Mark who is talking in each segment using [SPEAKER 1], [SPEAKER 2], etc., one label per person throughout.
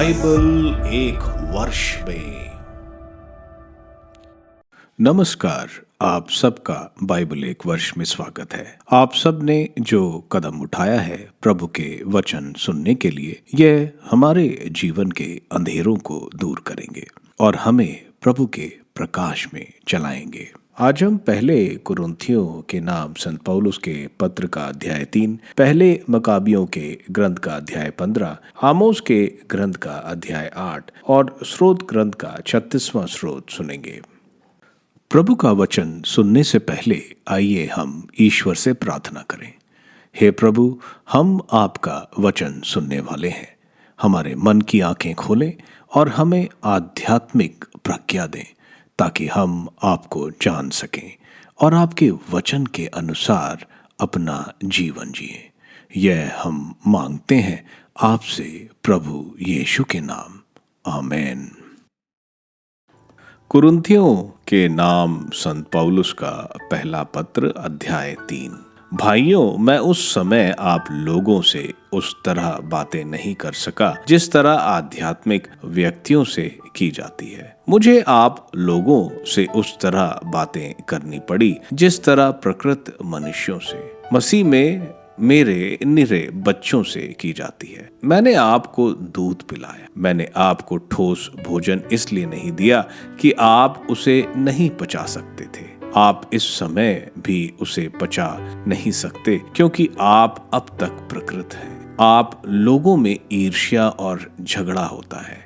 [SPEAKER 1] Bible एक वर्ष में। नमस्कार, आप सबका बाइबल एक वर्ष में स्वागत है। आप सब ने जो कदम उठाया है प्रभु के वचन सुनने के लिए, यह हमारे जीवन के अंधेरों को दूर करेंगे और हमें प्रभु के प्रकाश में चलाएंगे। आज हम पहले कुरिन्थियों के नाम संत पौलुस के पत्र का अध्याय 3, पहले मकाबियों के ग्रंथ का अध्याय 15, आमोस के ग्रंथ का अध्याय 8 और स्रोत ग्रंथ का 36वां स्रोत सुनेंगे। प्रभु का वचन सुनने से पहले आइए हम ईश्वर से प्रार्थना करें। हे प्रभु, हम आपका वचन सुनने वाले हैं। हमारे मन की आंखें खोलें और हमें आध्यात्मिक प्रज्ञा दें ताकि हम आपको जान सकें और आपके वचन के अनुसार अपना जीवन जिएं। यह हम मांगते हैं आपसे प्रभु यीशु के नाम, आमीन। कुरिन्थियों के नाम संत पौलुस का पहला पत्र अध्याय 3। भाइयों, मैं उस समय आप लोगों से उस तरह बातें नहीं कर सका जिस तरह आध्यात्मिक व्यक्तियों से की जाती है। मुझे आप लोगों से उस तरह बातें करनी पड़ी जिस तरह प्रकृत मनुष्यों से, मसीह में मेरे निरे बच्चों से की जाती है। मैंने आपको दूध पिलाया, मैंने आपको ठोस भोजन इसलिए नहीं दिया कि आप उसे नहीं पचा सकते थे। आप इस समय भी उसे पचा नहीं सकते क्योंकि आप अब तक प्रकृत हैं। आप लोगों में ईर्ष्या और झगड़ा होता है।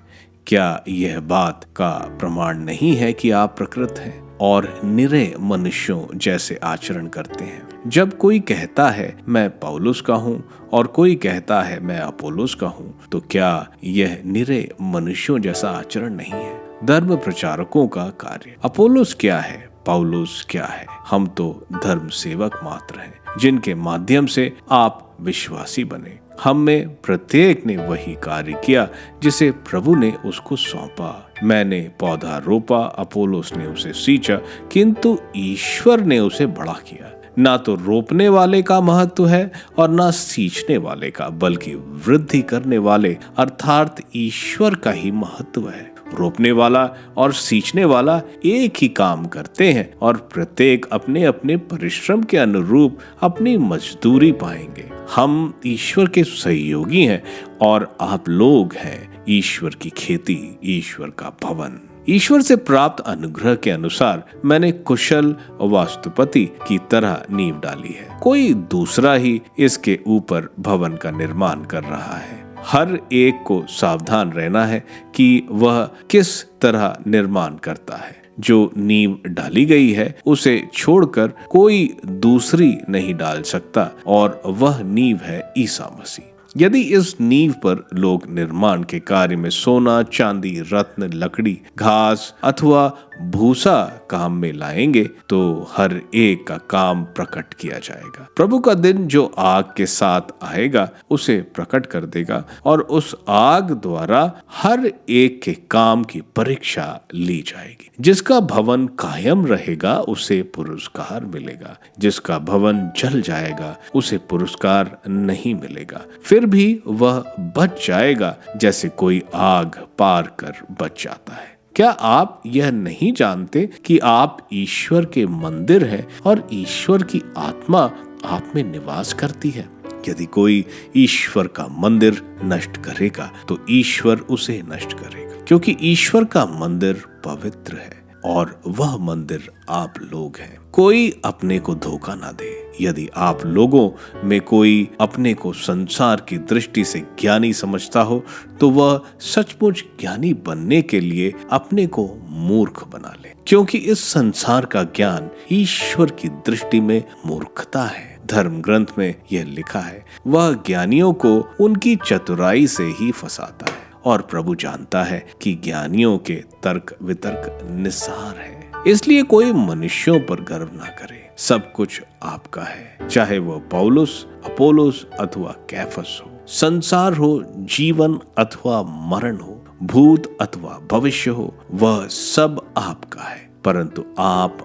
[SPEAKER 1] क्या यह बात का प्रमाण नहीं है कि आप प्रकृत हैं और निरे मनुष्यों जैसे आचरण करते हैं? जब कोई कहता है मैं पौलुस का हूँ और कोई कहता है मैं अपोलोस का हूँ, तो क्या यह निरे मनुष्यों जैसा आचरण नहीं है? धर्म प्रचारकों का कार्य। अपोलोस क्या है? पौलुस क्या है? हम तो धर्म सेवक मात्र हैं जिनके माध्यम से आप विश्वासी बने। हम में प्रत्येक ने वही कार्य किया जिसे प्रभु ने उसको सौंपा। मैंने पौधा रोपा, अपोलोस ने उसे सींचा, किंतु ईश्वर ने उसे बड़ा किया। ना तो रोपने वाले का महत्व है और ना सींचने वाले का, बल्कि वृद्धि करने वाले अर्थात ईश्वर का ही महत्व है। रोपने वाला और सींचने वाला एक ही काम करते हैं और प्रत्येक अपने अपने परिश्रम के अनुरूप अपनी मजदूरी पाएंगे। हम ईश्वर के सहयोगी हैं और आप लोग हैं ईश्वर की खेती, ईश्वर का भवन। ईश्वर से प्राप्त अनुग्रह के अनुसार मैंने कुशल वास्तुपति की तरह नींव डाली है। कोई दूसरा ही इसके ऊपर भवन का निर्माण कर रहा है। हर एक को सावधान रहना है कि वह किस तरह निर्माण करता है। जो नींव डाली गई है उसे छोड़कर कोई दूसरी नहीं डाल सकता और वह नींव है ईसा मसीह। यदि इस नींव पर लोग निर्माण के कार्य में सोना, चांदी, रत्न, लकड़ी, घास अथवा भूसा काम में लाएंगे तो हर एक का काम प्रकट किया जाएगा। प्रभु का दिन जो आग के साथ आएगा उसे प्रकट कर देगा और उस आग द्वारा हर एक के काम की परीक्षा ली जाएगी। जिसका भवन कायम रहेगा उसे पुरस्कार मिलेगा, जिसका भवन जल जाएगा उसे पुरस्कार नहीं मिलेगा। फिर भी वह बच जाएगा जैसे कोई आग पार कर बच जाता है। क्या आप यह नहीं जानते कि आप ईश्वर के मंदिर हैं और ईश्वर की आत्मा आप में निवास करती है? यदि कोई ईश्वर का मंदिर नष्ट करेगा तो ईश्वर उसे नष्ट करेगा, क्योंकि ईश्वर का मंदिर पवित्र है और वह मंदिर आप लोग हैं। कोई अपने को धोखा ना दे। यदि आप लोगों में कोई अपने को संसार की दृष्टि से ज्ञानी समझता हो तो वह सचमुच ज्ञानी बनने के लिए अपने को मूर्ख बना ले, क्योंकि इस संसार का ज्ञान ईश्वर की दृष्टि में मूर्खता है। धर्म ग्रंथ में यह लिखा है, वह ज्ञानियों को उनकी चतुराई से ही फंसाता है और प्रभु जानता है कि ज्ञानियों के तर्क वितर्क निस्सार है। इसलिए कोई मनुष्यों पर गर्व ना करे। सब कुछ आपका है, चाहे वह पौलुस, अपोलोस अथवा कैफस हो, संसार हो, जीवन अथवा मरण हो, भूत अथवा भविष्य हो, वह सब आपका है। परंतु आप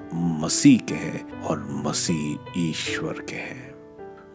[SPEAKER 1] मसीह के हैं और मसीह ईश्वर के हैं।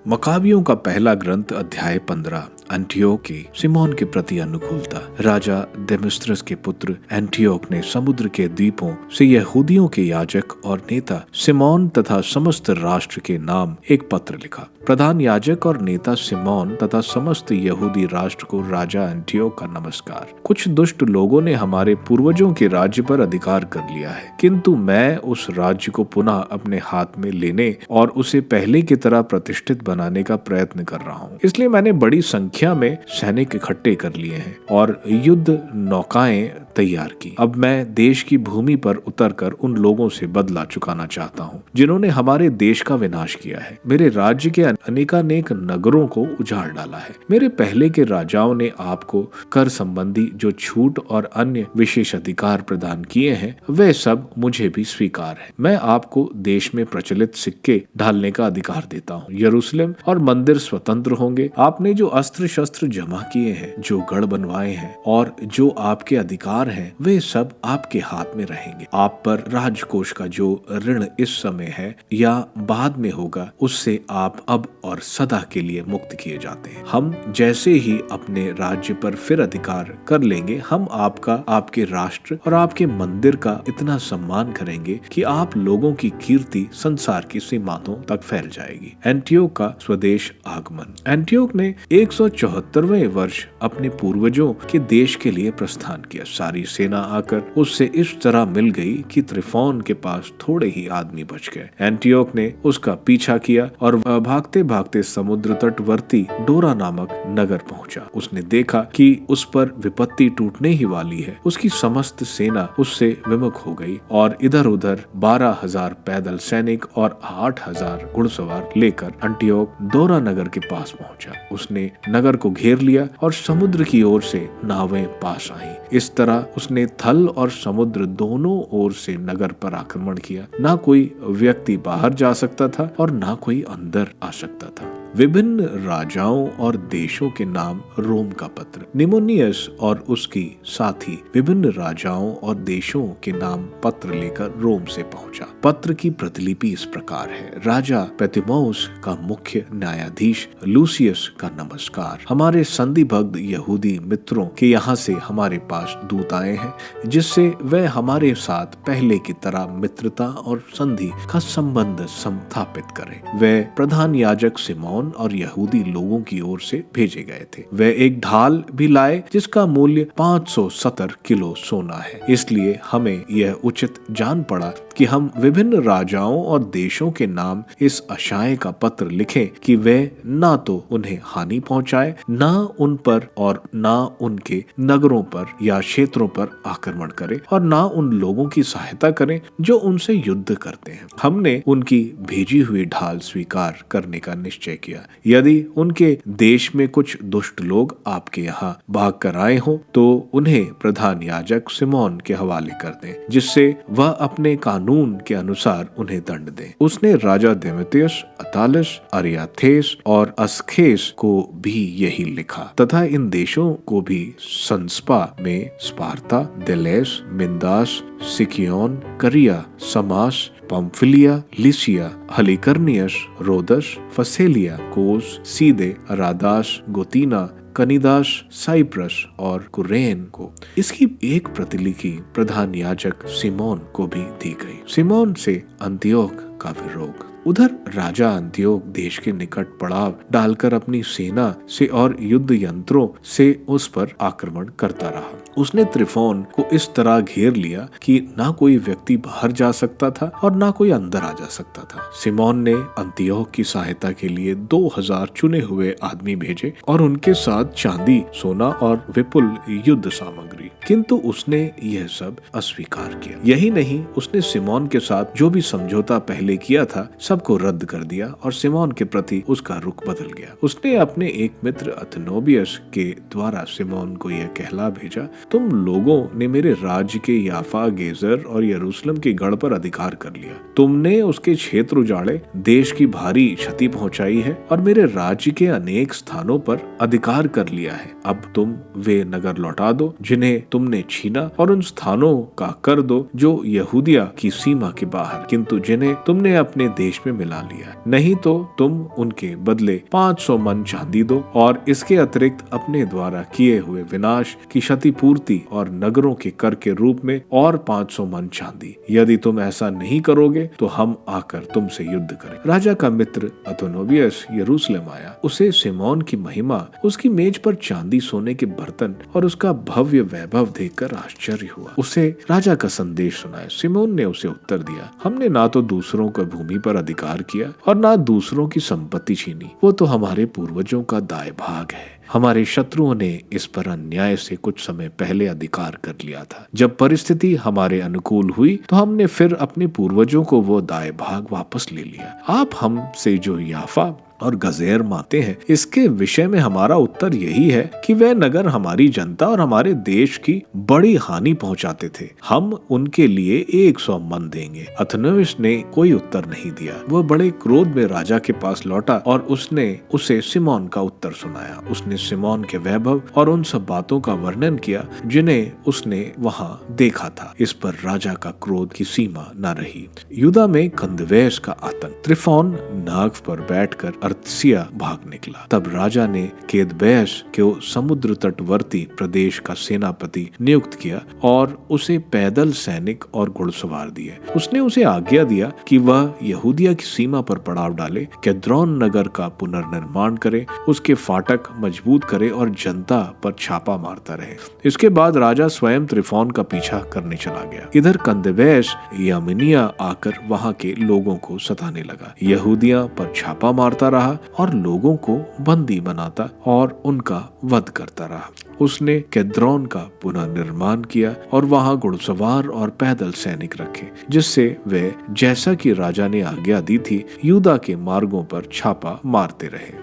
[SPEAKER 1] मकाबियों का पहला ग्रंथ अध्याय 15 एंटियोक के सिमोन के प्रति अनुकूलता। राजा देमेस्त्रस के पुत्र एंटियोक ने समुद्र के द्वीपों से यहूदियों के याजक और नेता सिमोन तथा समस्त राष्ट्र के नाम एक पत्र लिखा। प्रधान याजक और नेता सिमोन तथा समस्त यहूदी राष्ट्र को राजा एंटियोक का नमस्कार। कुछ दुष्ट लोगों ने हमारे पूर्वजों के राज्य पर अधिकार कर लिया है, किंतु मैं उस राज्य को पुनः अपने हाथ में लेने और उसे पहले की तरह प्रतिष्ठित बनाने का प्रयत्न कर रहा हूँ। इसलिए मैंने बड़ी संख्या में सैनिक इकट्ठे कर लिए हैं और युद्ध नौकाएं तैयार की। अब मैं देश की भूमि पर उतरकर उन लोगों से बदला चुकाना चाहता हूँ जिन्होंने हमारे देश का विनाश किया है, मेरे राज्य के अनेकानेक नगरों को उजाड़ डाला है। मेरे पहले के राजाओं ने आपको कर संबंधी जो छूट और अन्य विशेष अधिकार प्रदान किए हैं वे सब मुझे भी स्वीकार है। मैं आपको देश में प्रचलित सिक्के ढालने का अधिकार देता हूँ। यरूशलेम और मंदिर स्वतंत्र होंगे। आपने जो अस्त्र शस्त्र जमा किए हैं, जो गढ़ बनवाए हैं और जो आपके अधिकार हैं, वे सब आपके हाथ में रहेंगे। आप पर राजकोष का जो ऋण इस समय है या बाद में होगा, उससे आप अब और सदा के लिए मुक्त किए जाते हैं। हम जैसे ही अपने राज्य पर फिर अधिकार कर लेंगे, हम आपका, आपके राष्ट्र और आपके मंदिर का इतना सम्मान करेंगे कि आप लोगों की कीर्ति संसार की सीमाओं तक फैल जाएगी। एंटियोक का स्वदेश आगमन। एंटियोक ने 174वें वर्ष अपने पूर्वजों के देश के लिए प्रस्थान किया। सारी सेना आकर उससे इस तरह मिल गई कि त्रिफोन के पास थोड़े ही आदमी बच गए। एंटियोक ने उसका पीछा किया और भागते भागते समुद्र तटवर्ती डोरा नामक नगर पहुंचा। उसने देखा कि उस पर विपत्ति टूटने ही वाली है। उसकी समस्त सेना उससे विमुख हो गई और इधर उधर 12,000 पैदल सैनिक और 8,000 घुड़सवार लेकर एंटियोक डोरा नगर के पास पहुंचा। उसने नगर को घेर लिया और समुद्र की ओर से नावें पास आईं। इस तरह उसने थल और समुद्र दोनों ओर से नगर पर आक्रमण किया। ना कोई व्यक्ति बाहर जा सकता था और ना कोई अंदर आ सकता था। विभिन्न राजाओं और देशों के नाम रोम का पत्र। निमोनियस और उसकी साथी विभिन्न राजाओं और देशों के नाम पत्र लेकर रोम से पहुंचा। पत्र की प्रतिलिपि इस प्रकार है। राजा पेतिमोस का मुख्य न्यायाधीश लूसियस का नमस्कार। हमारे संधिबद्ध यहूदी मित्रों के यहाँ से हमारे पास दूत आए हैं, जिससे वह हमारे साथ पहले की तरह मित्रता और संधि का संबंध स्थापित करें। वह प्रधान याजक सिमोन और यहूदी लोगों की ओर से भेजे गए थे। वे एक ढाल भी लाए जिसका मूल्य 570 किलो सोना है। इसलिए हमें यह उचित जान पड़ा कि हम विभिन्न राजाओं और देशों के नाम इस आशय का पत्र लिखें कि वे ना तो उन्हें हानि पहुंचाए, ना उन पर और ना उनके नगरों पर या क्षेत्रों पर आक्रमण करें और ना उन लोगों की सहायता करें जो उनसे युद्ध करते हैं। हमने उनकी भेजी हुई ढाल स्वीकार करने का निश्चय किया। यदि उनके देश में कुछ दुष्ट लोग आपके यहाँ भाग कर आए हो तो उन्हें प्रधान याजक सिमोन के हवाले कर दें, जिससे वह अपने कानून के अनुसार उन्हें दंड दे। उसने राजा देमेत्रियस, अतालस, अरियाथेस और अस्खेस को भी यही लिखा तथा इन देशों को भी संस्पा में स्पार्ता, देलेस, मिंदास, सिकियोन, करिया, समास, पंफिलिया, लिसिया, हलिकर्नियस, रोदस, फसेलिया, कोस, सीदे, रादास, गोतीना, कनिदास, साइप्रस और कुरेन को। इसकी एक प्रतिलिपि प्रधान याजक सिमोन को भी दी गई। सिमोन से अंतियोक का विरोध। उधर राजा अंतियोक देश के निकट पड़ाव डालकर अपनी सेना से और युद्ध यंत्रों से उस पर आक्रमण करता रहा। उसने त्रिफोन को इस तरह घेर लिया कि ना कोई व्यक्ति बाहर जा सकता था और ना कोई अंदर आ जा सकता था। सिमोन ने अंतियोक की सहायता के लिए 2000 चुने हुए आदमी भेजे और उनके साथ चांदी, सोना और विपुल युद्ध सामग्री, किंतु उसने यह सब अस्वीकार किया। यही नहीं, उसने सिमोन के साथ जो भी समझौता पहले किया था सबको रद्द कर दिया और सिमोन के प्रति उसका रुख बदल गया। उसने अपने एक मित्र अथनोबियस के द्वारा सिमोन को यह कहला भेजा, तुम लोगों ने मेरे राज्य के याफा, गेजर और यरूशलेम के गढ़ पर अधिकार कर लिया। तुमने उसके क्षेत्र उजाड़े, देश की भारी क्षति पहुंचाई है और मेरे राज्य के अनेक स्थानों पर अधिकार कर लिया है। अब तुम वे नगर लौटा दो जिन्हें तुमने छीना और उन स्थानों का कर दो जो यहूदिया की सीमा के बाहर, किंतु जिन्हें तुमने अपने देश देश में मिला लिया है। नहीं तो तुम उनके बदले 500 मन चांदी दो और इसके अतिरिक्त अपने द्वारा किए हुए विनाश की क्षतिपूर्ति और नगरों के कर के रूप में और 500 मन चांदी। यदि तुम ऐसा नहीं करोगे तो हम आकर तुमसे युद्ध करें। राजा का मित्र अथोनोबियस यरूशलेम आया। उसे सिमोन की महिमा, उसकी मेज पर चांदी सोने के बर्तन और उसका भव्य वैभव देखकर आश्चर्य हुआ। उसे राजा का संदेश सुनाया। सिमोन ने उसे उत्तर दिया, हमने ना तो दूसरों को भूमि पर अधिकार किया और ना दूसरों की संपत्ति छीनी। वो तो हमारे पूर्वजों का दाय भाग है। हमारे शत्रुओं ने इस पर अन्याय से कुछ समय पहले अधिकार कर लिया था। जब परिस्थिति हमारे अनुकूल हुई तो हमने फिर अपने पूर्वजों को वो दाय भाग वापस ले लिया। आप हमसे जो याफा और गजेर माते हैं, इसके विषय में हमारा उत्तर यही है कि वह नगर हमारी जनता और हमारे देश की बड़ी हानि पहुंचाते थे। हम उनके लिए 100 मन देंगे। अथोनोबियस ने कोई उत्तर नहीं दिया। वह बड़े क्रोध में राजा के पास लौटा और उसने उसे सिमोन का उत्तर सुनाया। उसने सिमोन के वैभव और उन सब बातों का वर्णन किया जिन्हें उसने वहां देखा था। इस पर राजा का क्रोध की सीमा न रही। यूदा में कंदवेश का आतंक। त्रिफोन नाग पर बैठकर अर्तसिया भाग निकला। तब राजा ने केदबैश को समुद्र तटवर्ती प्रदेश का सेनापति नियुक्त किया और उसे पैदल सैनिक और घुड़सवार दिए। उसने उसे आज्ञा दिया कि वह यहूदिया की सीमा पर पड़ाव डाले, केद्रोन नगर का पुनर्निर्माण करे, उसके फाटक मजबूत करे और जनता पर छापा मारता रहे। इसके बाद राजा स्वयं त्रिफोन का पीछा करने चला गया। इधर कंदवेश यामिनिया आकर वहां के लोगों को सताने लगा। यहूदिया पर छापा मारता रहा और लोगों को बंदी बनाता और उनका वध करता रहा। उसने केद्रोन का पुनर्निर्माण किया और वहां घुड़सवार और पैदल सैनिक रखे, जिससे वे जैसा कि राजा ने आज्ञा दी थी यूदा के मार्गों पर छापा मारते रहे।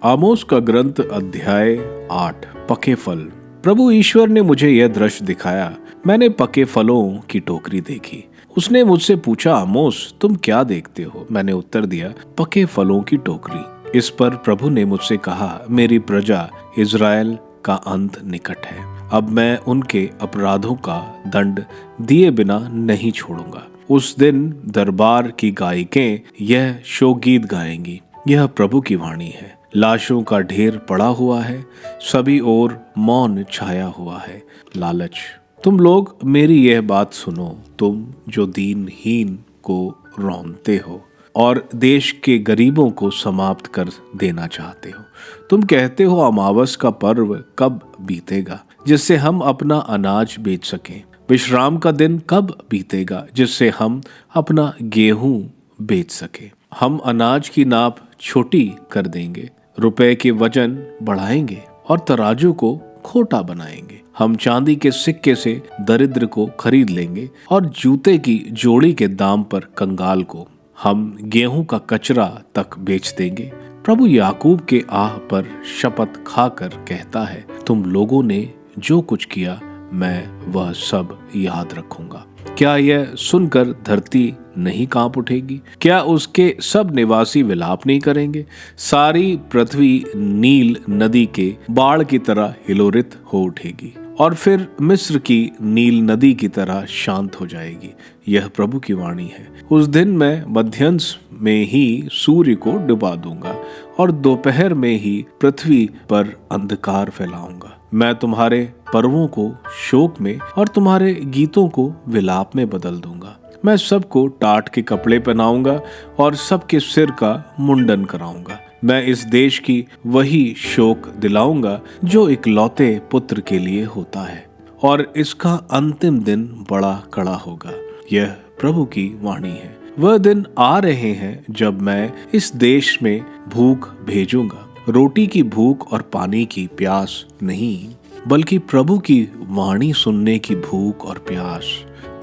[SPEAKER 1] आमोस का ग्रंथ अध्याय 8। पके फल। प्रभु ईश्वर ने मुझे यह दृश्य दिखाया। मैंने पके फलों की टोकरी देखी। उसने मुझसे पूछा, आमोस तुम क्या देखते हो? मैंने उत्तर दिया, पके फलों की टोकरी। इस पर प्रभु ने मुझसे कहा, मेरी प्रजा इज़राइल का अंत निकट है। अब मैं उनके अपराधों का दंड दिए बिना नहीं छोड़ूंगा। उस दिन दरबार की गायिकें यह शोकगीत गाएंगी, यह प्रभु की वाणी है। लाशों का ढेर पड़ा हुआ है, सभी ओर मौन छाया हुआ है। लालच। तुम लोग मेरी यह बात सुनो, तुम जो दीनहीन को रौंदते हो और देश के गरीबों को समाप्त कर देना चाहते हो। तुम कहते हो, अमावस का पर्व कब बीतेगा जिससे हम अपना अनाज बेच सकें? विश्राम का दिन कब बीतेगा जिससे हम अपना गेहूं बेच सकें? हम अनाज की नाप छोटी कर देंगे, रुपए के वजन बढ़ाएंगे और तराजू को खोटा बनाएंगे। हम चांदी के सिक्के से दरिद्र को खरीद लेंगे और जूते की जोड़ी के दाम पर कंगाल को। हम गेहूं का कचरा तक बेच देंगे। प्रभु याकूब के आह पर शपथ खाकर कहता है, तुम लोगों ने जो कुछ किया मैं वह सब याद रखूंगा। क्या यह सुनकर धरती नहीं कांप उठेगी? क्या उसके सब निवासी विलाप नहीं करेंगे? सारी पृथ्वी नील नदी के बाढ़ की तरह हिलोरित हो उठेगी और फिर मिस्र की नील नदी की तरह शांत हो जाएगी। यह प्रभु की वाणी है। उस दिन मैं मध्यांश में ही सूर्य को डुबा दूंगा और दोपहर में ही पृथ्वी पर अंधकार फैलाऊंगा। मैं तुम्हारे पर्वों को शोक में और तुम्हारे गीतों को विलाप में बदल दूंगा। मैं सबको टाट के कपड़े पहनाऊंगा और सबके सिर का मुंडन कराऊंगा। मैं इस देश की वही शोक दिलाऊंगा जो इकलौते पुत्र के लिए होता है और इसका अंतिम दिन बड़ा कड़ा होगा। यह प्रभु की वाणी है। वह दिन आ रहे हैं जब मैं इस देश में भूख भेजूंगा, रोटी की भूख और पानी की प्यास नहीं, बल्कि प्रभु की वाणी सुनने की भूख और प्यास।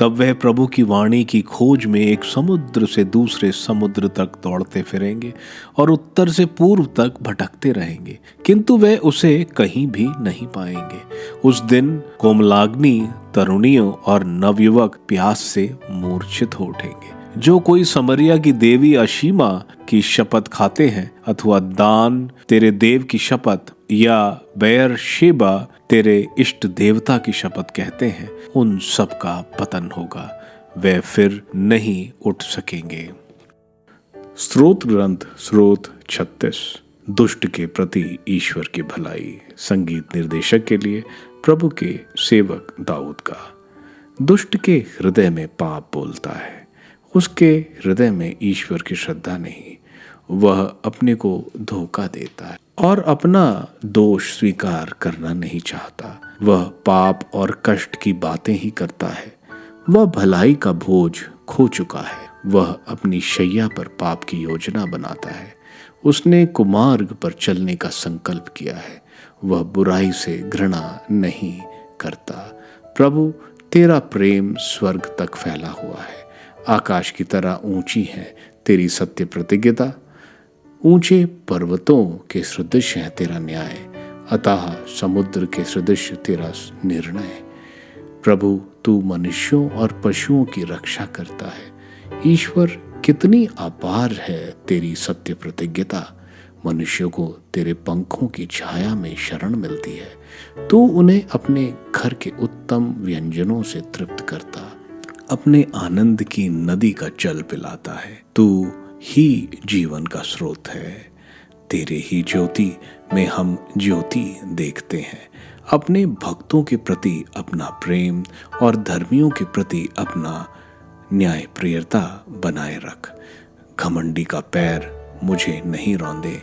[SPEAKER 1] तब वह प्रभु की वाणी की खोज में एक समुद्र से दूसरे समुद्र तक दौड़ते फिरेंगे और उत्तर से पूर्व तक भटकते रहेंगे, किंतु वे उसे कहीं भी नहीं पाएंगे। उस दिन कोमलाग्नि तरुणियों और नवयुवक प्यास से मूर्छित हो उठेंगे। जो कोई समरिया की देवी अशीमा की शपथ खाते हैं अथवा दान तेरे देव की शपथ या बेयरशेबा तेरे इष्ट देवता की शपथ कहते हैं, उन सब का पतन होगा, वे फिर नहीं उठ सकेंगे। स्रोत ग्रंथ स्रोत 36। दुष्ट के प्रति ईश्वर की भलाई। संगीत निर्देशक के लिए प्रभु के सेवक दाऊद का। दुष्ट के हृदय में पाप बोलता है, उसके हृदय में ईश्वर की श्रद्धा नहीं। वह अपने को धोखा देता है और अपना दोष स्वीकार करना नहीं चाहता। वह पाप और कष्ट की बातें ही करता है। वह भलाई का बोझ खो चुका है। वह अपनी शैया पर पाप की योजना बनाता है। उसने कुमार्ग पर चलने का संकल्प किया है। वह बुराई से घृणा नहीं करता। प्रभु, तेरा प्रेम स्वर्ग तक फैला हुआ है। आकाश की तरह ऊंची है तेरी सत्य प्रतिज्ञता। ऊंचे पर्वतों के सदृश है तेरा न्याय, अतः समुद्र के सदृश तेरा निर्णय। प्रभु, तू मनुष्यों और पशुओं की रक्षा करता है। ईश्वर, कितनी अपार है तेरी सत्य प्रतिज्ञता। मनुष्यों को तेरे पंखों की छाया में शरण मिलती है। तू उन्हें अपने घर के उत्तम व्यंजनों से तृप्त करता, अपने आनंद की नदी का जल पिलाता है। तू ही जीवन का स्रोत है। तेरे ही ज्योति में हम ज्योति देखते हैं। अपने भक्तों के प्रति अपना प्रेम और धर्मियों के प्रति अपना न्याय प्रियता बनाए रख। घमंडी का पैर मुझे नहीं रौंदे,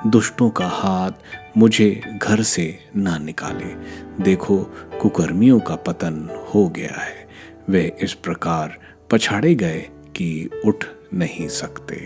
[SPEAKER 1] दुष्टों का हाथ मुझे घर से ना निकाले। देखो, कुकर्मियों का पतन हो गया है। वे इस प्रकार पछाड़े गए कि उठ नहीं सकते।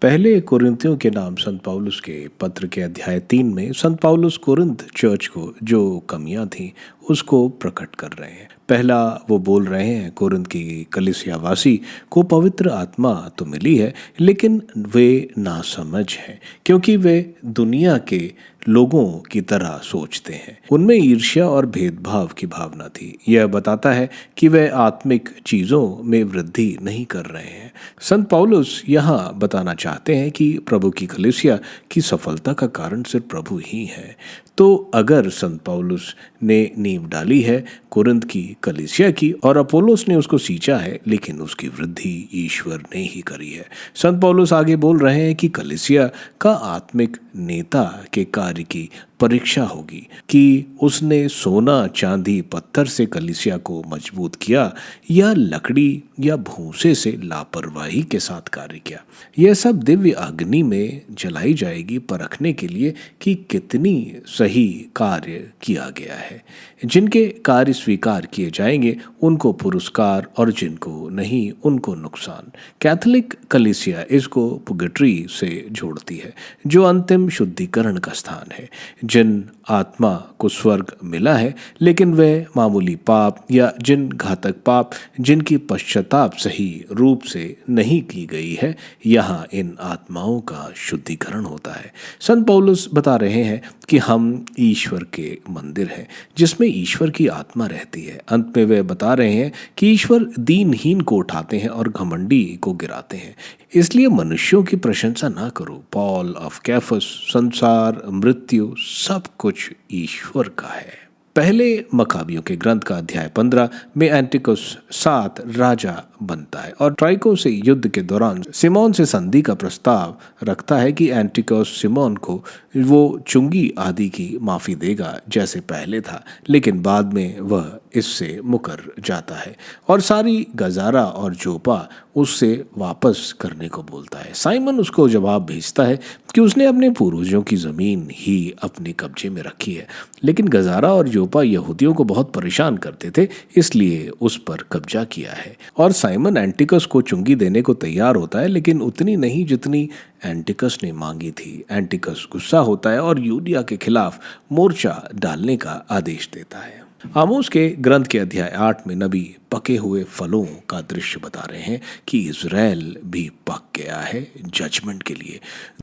[SPEAKER 1] पहले कोरिन्थियों के नाम संत पौलुस के पत्र के अध्याय 3 में संत पौलुस कोरिन्थ चर्च को जो कमियां थीं उसको प्रकट कर रहे हैं। पहला वो बोल रहे हैं, कोरिन्थ की कलीसियावासी को पवित्र आत्मा तो मिली है, लेकिन वे नासमझ हैं, क्योंकि वे दुनिया के लोगों की तरह सोचते हैं। उनमें ईर्ष्या और भेदभाव की भावना थी। यह बताता है कि वे आत्मिक चीजों में वृद्धि नहीं कर रहे हैं। संत पौलुस यहाँ बताना चाहते हैं कि प्रभु की कलीसिया की सफलता का कारण सिर्फ प्रभु ही है। तो अगर संत पौलुस ने नींव डाली है कोरिन्थ की कलीसिया की और अपोलोस ने उसको सींचा है, लेकिन उसकी वृद्धि ईश्वर ने ही करी है। संत पौलुस आगे बोल रहे हैं कि कलीसिया का आत्मिक नेता के कार्य की परीक्षा होगी कि उसने सोना चांदी पत्थर से कलीसिया को मजबूत किया या लकड़ी या भूसे से लापरवाही के साथ कार्य किया। यह सब दिव्य अग्नि में जलाई जाएगी, परखने के लिए कि कितनी सही कार्य किया गया है। जिनके कार्य स्वीकार किए जाएंगे उनको पुरस्कार और जिनको नहीं उनको नुकसान। कैथोलिक कलीसिया इसको पुगेटरी से जोड़ती है, जो अंतिम शुद्धिकरण का स्थान है। जिन आत्मा को स्वर्ग मिला है, लेकिन वे मामूली पाप या जिन घातक पाप जिनकी पश्चाताप सही रूप से नहीं की गई है, यहाँ इन आत्माओं का शुद्धिकरण होता है। संत पौलुस बता रहे हैं कि हम ईश्वर के मंदिर हैं जिसमें ईश्वर की आत्मा रहती है। अंत में वे बता रहे हैं कि ईश्वर दीनहीन को उठाते हैं और घमंडी को गिराते हैं। इसलिए मनुष्यों की प्रशंसा ना करो। पॉल ऑफ कैफस, संसार, मृत्यु, सब कुछ ईश्वर का है। पहले मकाबियों के ग्रंथ का अध्याय 15 में एंटिकोस 7 राजा बनता है और ट्राइको से युद्ध के दौरान सिमोन से संधि का प्रस्ताव रखता है कि एंटिकोस सिमोन को वो चुंगी आदि की माफी देगा जैसे पहले था, लेकिन बाद में वह इससे मुकर जाता है और सारी गजारा और जोपा उससे वापस करने को बोलता है। साइमन उसको जवाब भेजता है कि उसने अपने पूर्वजों की जमीन ही अपने कब्जे में रखी है, लेकिन गजारा और जोपा यहूदियों को बहुत परेशान करते थे, इसलिए उस पर कब्जा किया है। और साइमन एंटिकस को चुंगी देने को तैयार होता है, लेकिन उतनी नहीं जितनी एंटिकस ने मांगी थी। एंटिकस गुस्सा होता है और यूदिया के खिलाफ मोर्चा डालने का आदेश देता है। आमोस के ग्रंथ के अध्याय 8 में नबी पके हुए फलों का दृश्य बता रहे हैं कि इज़राइल भी पक गया है जजमेंट के लिए।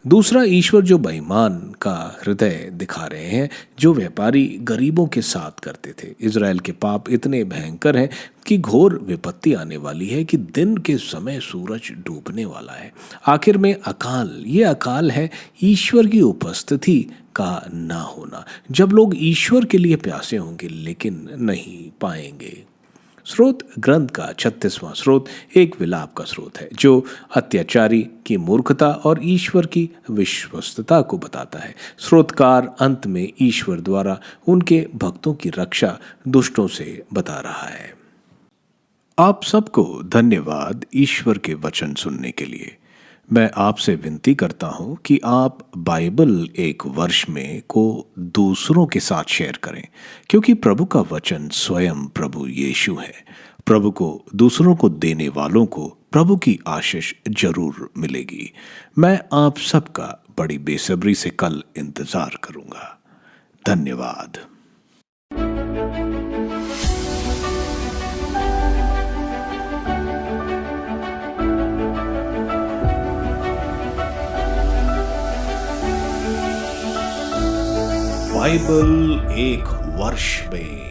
[SPEAKER 1] दूसरा, ईश्वर जो बेईमान का हृदय दिखा रहे हैं, जो व्यापारी गरीबों के साथ करते थे। इज़राइल के पाप इतने भयंकर हैं कि घोर विपत्ति आने वाली है कि दिन के समय सूरज डूबने वाला है। आखिर में अकाल, ये अकाल है ईश्वर की उपस्थिति का ना होना, जब लोग ईश्वर के लिए प्यासे होंगे लेकिन नहीं पाएंगे। स्रोत ग्रंथ का 36वां स्रोत एक विलाप का स्रोत है जो अत्याचारी की मूर्खता और ईश्वर की विश्वस्तता को बताता है। स्रोतकार अंत में ईश्वर द्वारा उनके भक्तों की रक्षा दुष्टों से बता रहा है। आप सबको धन्यवाद ईश्वर के वचन सुनने के लिए। मैं आपसे विनती करता हूं कि आप बाइबल एक वर्ष में को दूसरों के साथ शेयर करें, क्योंकि प्रभु का वचन स्वयं प्रभु यीशु है। प्रभु को दूसरों को देने वालों को प्रभु की आशीष जरूर मिलेगी। मैं आप सबका बड़ी बेसब्री से कल इंतजार करूंगा। धन्यवाद। बाइबल एक वर्ष में